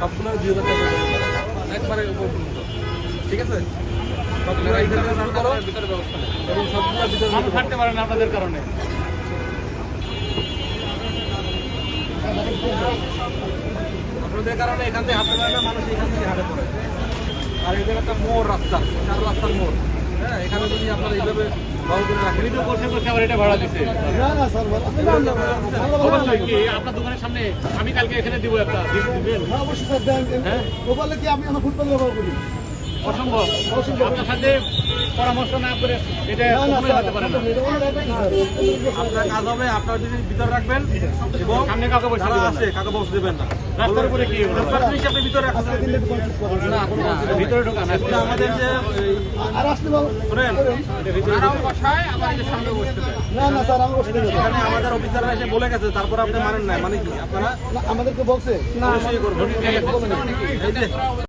আপনার 2000 টাকা একবারে ঠিক আছে। আপনারা এখানে ভিতরে ব্যবস্থা নেই এবং সবগুলো ভিতরে থাকতে পারেন আপনাদের কারণে। আপনাদের কারণে এখান থেকে হাঁটতে পারে না, মানুষ এখান থেকে হাঁটে পড়ে। আর এই জায়গাটা মোড় রাস্তা, 4 রাস্তার মোড়। হ্যাঁ, এখানে যদি আপনারা এইভাবে ভালো করে রাখেন, ভিডিও করতে করতে আবার এটা ভাড়া দিচ্ছে। না না স্যার, অবশ্যই কি আপনার দোকানের সামনে আমি কালকে এখানে দিব একটা দিবেন? হ্যাঁ অবশ্যই স্যার দেন। হ্যাঁ, বললে কি আমি আমার ফুটবল ব্যবহার করি? অসম্ভব। আপনার সাথে পরামর্শ না করে এটা হতে পারে না। আপনার কাজ হবে, আপনার যদি ভিতরে রাখবেন এবং সামনে কাউকে বসে আসে কাউকে বসে দেবেন না। রাস্তার উপরে কি আপনি ভিতরে রাখছেন না, ভিতরে ঢোকান। আমাদের যে আর আসলে শুনেন, আরাম বসায় আবার এই যে সামনে বসতে দেন। না না স্যার, আমি বসতে দেব। এখানে আমাদের অফিসাররা এসে বলে গেছে, তারপর আপনি মানেন না, মানে কি আপনারা আমাদেরকে বলছে না, অবশ্যই করবেন।